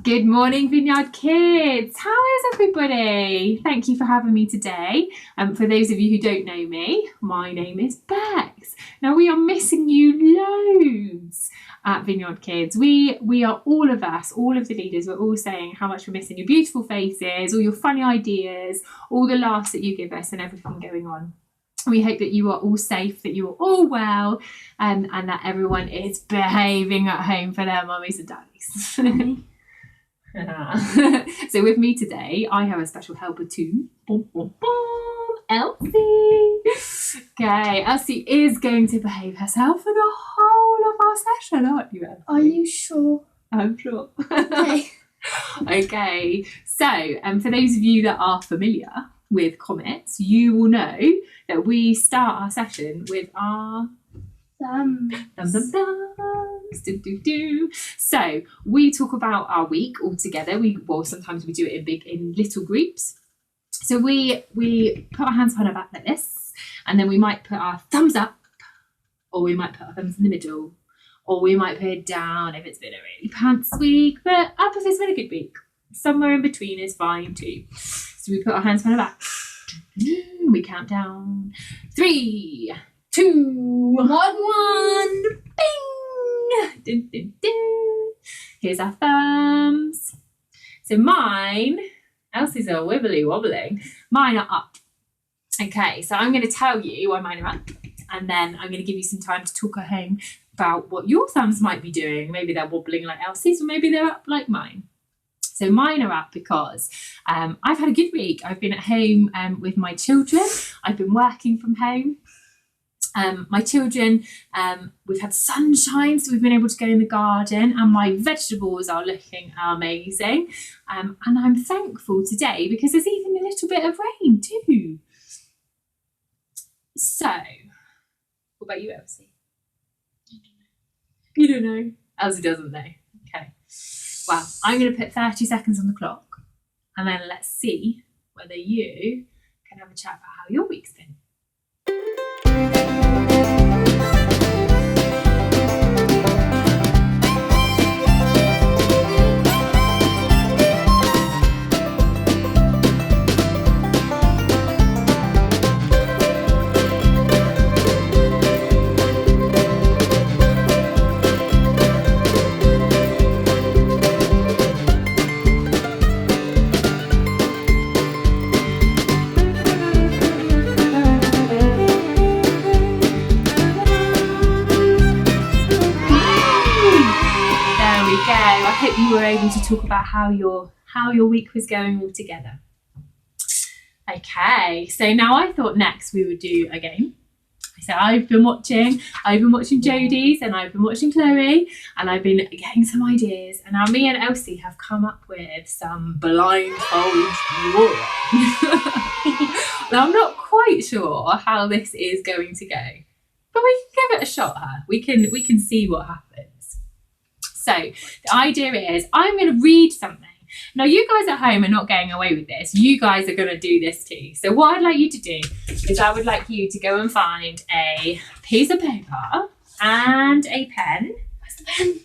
Good morning, Vineyard Kids. How is everybody? Thank you for having me today. For those of you who don't know me, my name is Bex. Now, we are missing you loads at Vineyard Kids. We are all of us, all of the leaders, we're all saying how much we're missing your beautiful faces, all your funny ideas, all the laughs that you give us and everything going on. We hope that you are all safe, that you are all well, and that everyone is behaving at home for their mummies and daddies. So with me today, I have a special helper too. Elsie. Okay, Elsie is going to behave herself for the whole of our session, aren't you, Elsie? Are you sure? I'm sure. Okay. Okay, so for those of you that are familiar with Comets, you will know that we start our session with our thumbs. So we talk about our week all together. Sometimes we do it in little groups. So we put our hands behind our back like this, and then we might put our thumbs up, or we might put our thumbs in the middle, or we might put it down if it's been a really pants week, but up if it's been a good week. Somewhere in between is fine too. So we put our hands behind our back. We count down. 3, 2, 1. Bing! Dun, dun, dun. Here's our thumbs. So mine, Elsie's are wibbly wobbling. Mine are up. Okay, so I'm going to tell you why mine are up, and then I'm going to give you some time to talk at home about what your thumbs might be doing. Maybe they're wobbling like Elsie's, or maybe they're up like mine. So mine are up because I've had a good week. I've been at home with my children. I've been working from home. My children, we've had sunshine, so we've been able to go in the garden, and my vegetables are looking amazing. And I'm thankful today because there's even a little bit of rain too. So, what about you, Elsie? You don't know? Elsie doesn't know. Okay. Well, I'm going to put 30 seconds on the clock, and then let's see whether you can have a chat about how your week's been. I hope you were able to talk about how your week was going all together. Okay, so now I thought next we would do a game. So I've been watching Jodie's, and I've been watching Chloe, and I've been getting some ideas, and now me and Elsie have come up with some blindfold drawing. Now I'm not quite sure how this is going to go, but we can give it a shot. We can see what happens. So the idea is I'm going to read something. Now you guys at home are not getting away with this. You guys are going to do this too. So what I'd like you to do is I would like you to go and find a piece of paper and a pen. Where's the pen?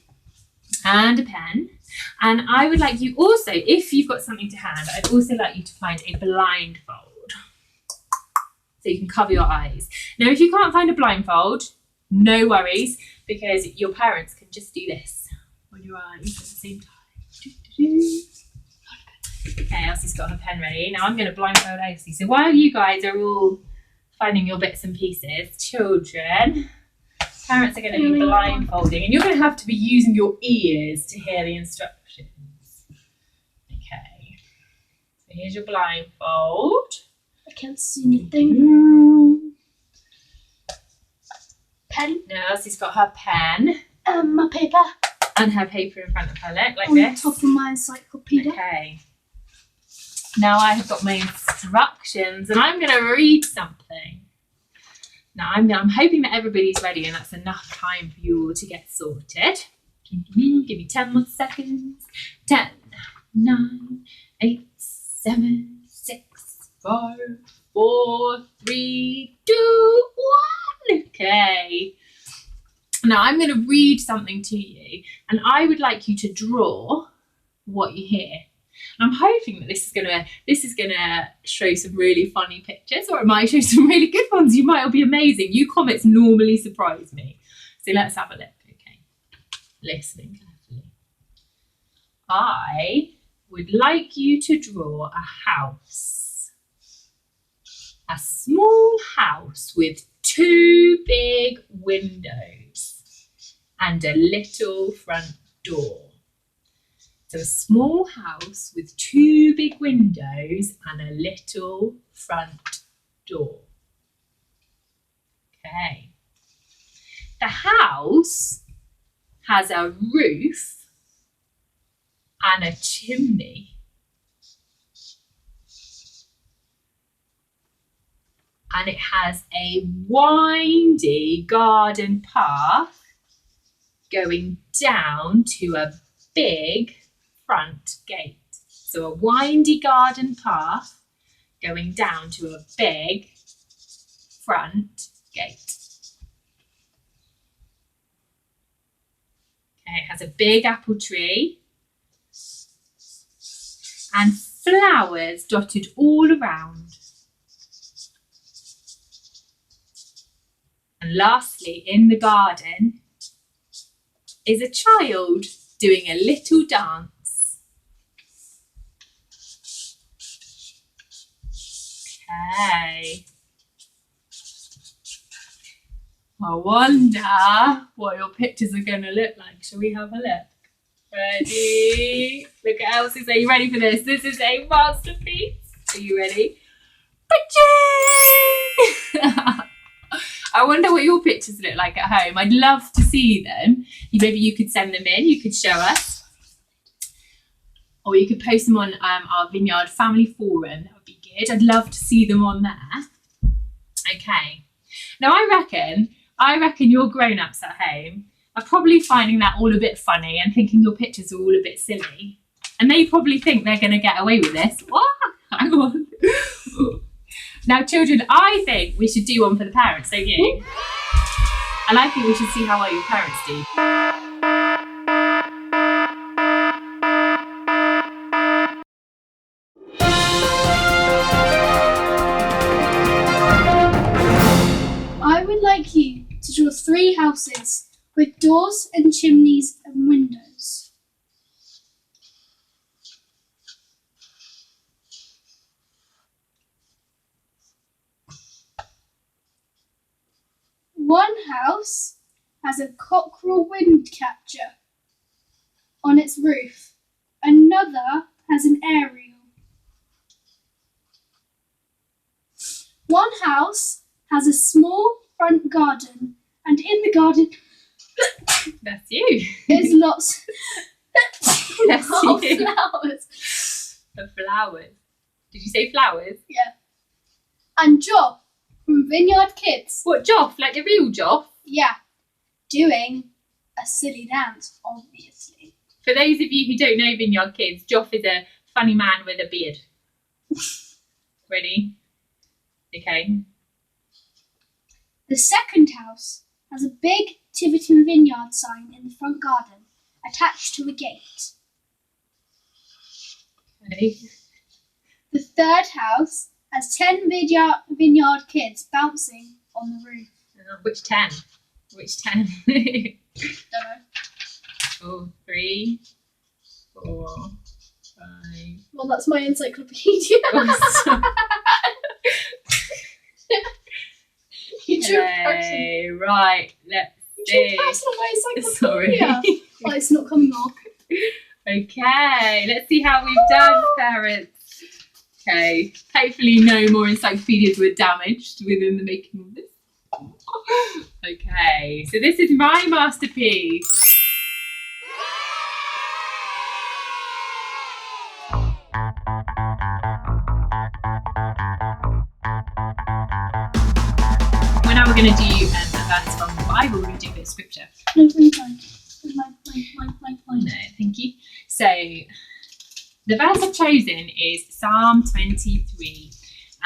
And a pen. And I would like you also, if you've got something to hand, I'd also like you to find a blindfold. So you can cover your eyes. Now if you can't find a blindfold, no worries, because your parents can just do this on your eyes at the same time. Okay, Elsie's got her pen ready. Now I'm going to blindfold Elsie. So while you guys are all finding your bits and pieces, children, parents are going to be blindfolding, and you're going to have to be using your ears to hear the instructions. Okay, so here's your blindfold. I can't see anything. Pen. Now Elsie's got her pen. My paper. And her paper in front of her leg, like on this. On top of my encyclopedia. Okay. Now I have got my instructions, and I'm going to read something. Now I'm hoping that everybody's ready, and that's enough time for you all to get sorted. Give me 10 more seconds. 10, 9, 8, 7, 6, 5, 4, 3, 2, 1. Okay. Now I'm going to read something to you, and I would like you to draw what you hear. And I'm hoping that this is gonna show some really funny pictures, or it might show some really good ones. You might all be amazing. You comets normally surprise me. So let's have a look. Okay, listening carefully. I would like you to draw a house. A small house with 2 big windows and a little front door. So a small house with 2 big windows and a little front door. Okay. The house has a roof and a chimney. And it has a windy garden path going down to a big front gate. So a windy garden path going down to a big front gate. Okay, it has a big apple tree and flowers dotted all around. And lastly, in the garden is a child doing a little dance. Okay. I wonder what your pictures are going to look like. Shall we have a look? Ready? Look at Elsie. Are you ready for this? This is a masterpiece. Are you ready? Picture! I wonder what your pictures look like at home. I'd love to see them. Maybe you could send them in. You could show us. Or you could post them on our Vineyard Family Forum. That would be good. I'd love to see them on there. Okay. Now, I reckon your grown-ups at home are probably finding that all a bit funny and thinking your pictures are all a bit silly. And they probably think they're going to get away with this. What? Hang on. Now, children, I think we should do one for the parents, don't you? And I think we should see how well your parents do. I would like you to draw 3 houses with doors and chimneys and windows. One house has a cockerel wind catcher on its roof. Another has an aerial. One house has a small front garden, and in the garden That's you. there's lots That's of you. flowers. The flowers. Did you say flowers? Yeah. And Joff from Vineyard Kids. What, Joff? Like the real Joff? Yeah. Doing a silly dance, obviously. For those of you who don't know Vineyard Kids, Joff is a funny man with a beard. Ready? Okay. The second house has a big Tiverton Vineyard sign in the front garden attached to a gate. Okay. The third house has 10 vineyard kids bouncing on the roof. Which 10? Which 10? Don't know. 3, 4, 5. Well, that's my encyclopedia. You drew a person. Okay, right. Let's You drew see. a person on my Sorry. encyclopedia. Oh, it's not coming off. Okay, let's see how we've done, parents. Okay, hopefully no more encyclopedias were damaged within the making of this. Okay, so this is my masterpiece. Well, now we're going to do a verse from the Bible. We're going to do a bit of scripture. No, mine. No, thank you. So, the verse I've chosen is Psalm 23.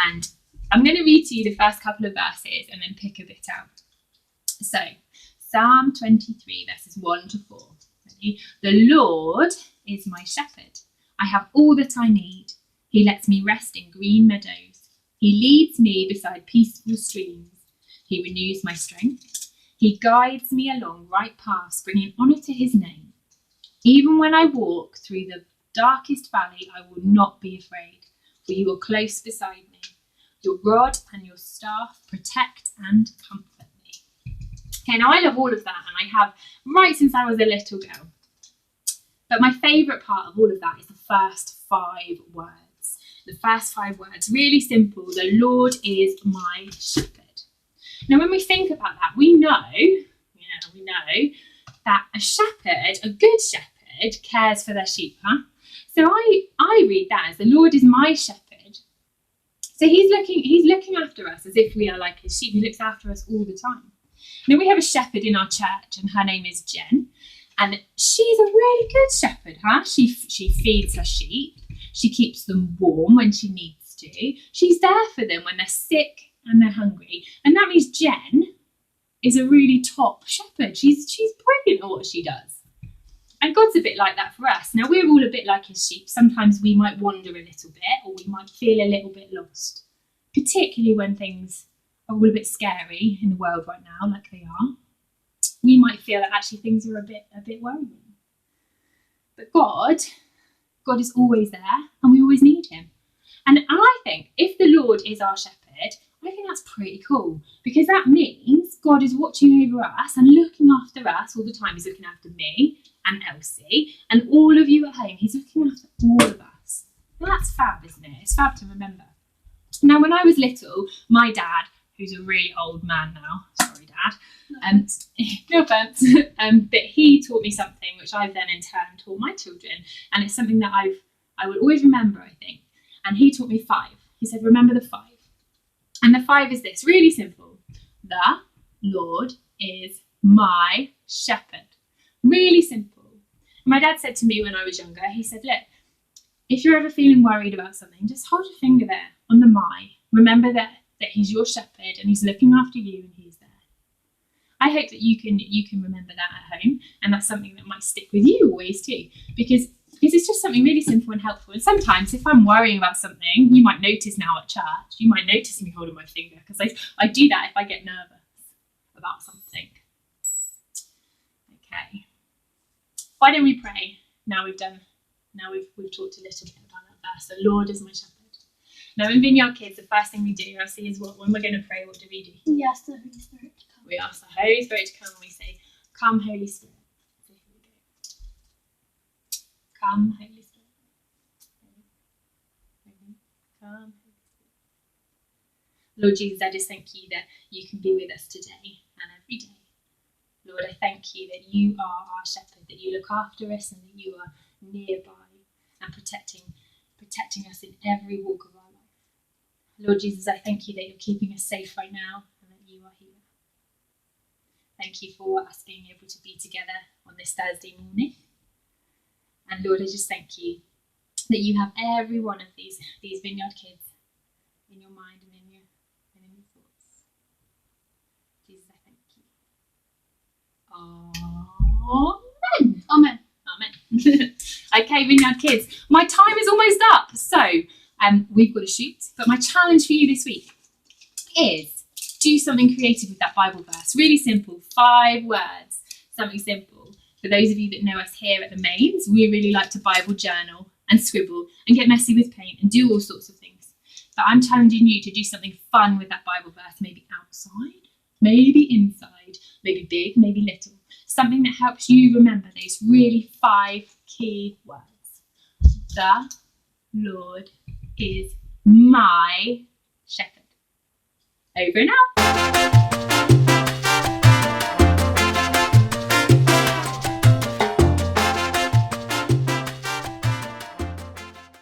And I'm going to read to you the first couple of verses and then pick a bit out. So, Psalm 23, verses 1 to 4. Ready? The Lord is my shepherd. I have all that I need. He lets me rest in green meadows. He leads me beside peaceful streams. He renews my strength. He guides me along right paths, bringing honour to his name. Even when I walk through the darkest valley, I will not be afraid, for you are close beside me. Your rod and your staff protect and comfort me. Okay, now I love all of that, and I have right since I was a little girl. But my favourite part of all of that is the first 5 words. The first 5 words, really simple. The Lord is my shepherd. Now, when we think about that, we know that a shepherd, a good shepherd, cares for their sheep, huh? So I read that as the Lord is my shepherd. So he's looking after us as if we are like his sheep. He looks after us all the time. Now, we have a shepherd in our church, and her name is Jen. And she's a really good shepherd, huh? She feeds her sheep. She keeps them warm when she needs to. She's there for them when they're sick and they're hungry. And that means Jen is a really top shepherd. She's brilliant at what she does. And God's a bit like that for us. Now, we're all a bit like his sheep. Sometimes we might wander a little bit, or we might feel a little bit lost, particularly when things are all a bit scary in the world right now, like they are. We might feel that actually things are a bit worrying. But God is always there, and we always need him. And I think if the Lord is our shepherd, I think that's pretty cool, because that means God is watching over us and looking after us all the time. He's looking after me and Elsie and all of you at home. He's looking after all of us. Well, that's fab, isn't it? It's fab to remember. Now, when I was little, my dad, who's a really old man now, sorry, Dad, no offence, but he taught me something which I've then in turn taught my children, and it's something that I will always remember, I think. And he taught me 5. He said, remember the 5. And the 5 is this, really simple. The Lord is my shepherd. Really simple. And my dad said to me when I was younger, he said, look, if you're ever feeling worried about something, just hold your finger there on the my. Remember that he's your shepherd and he's looking after you and he's there. I hope that you can remember that at home, and that's something that might stick with you always too, because it's just something really simple and helpful. And sometimes if I'm worrying about something, you might notice now at church, you might notice me holding my finger, because I do that if I get nervous about something. Okay. Why don't we pray? Now we've talked a little bit about that verse. The Lord is my shepherd. Now in Vineyard Kids, the first thing we do, I see, is when we're going to pray, what do? We ask the Holy Spirit to come. We ask the Holy Spirit to come, and we say, come, Holy Spirit. So here we go. Come, Holy Spirit. Come, Holy Spirit. Lord Jesus, I just thank you that you can be with us today and every day. Lord, I thank you that you are our shepherd, that you look after us and that you are nearby and protecting us in every walk of our life. Lord Jesus, I thank you that you're keeping us safe right now and that you are here. Thank you for us being able to be together on this Thursday morning. And Lord, I just thank you that you have every one of these Vineyard Kids in your mind and in your thoughts. Jesus, I thank you. Amen. Amen. Amen. Okay, Vineyard Kids, my time is almost up. So we've got to shoot. But my challenge for you this week is do something creative with that Bible verse. Really simple, 5 words, something simple. For those of you that know us here at the Mains, we really like to Bible journal and scribble and get messy with paint and do all sorts of things. But I'm challenging you to do something fun with that Bible verse, maybe outside, maybe inside, maybe big, maybe little. Something that helps you remember those really 5 key words. The Lord is my shepherd. Over and out.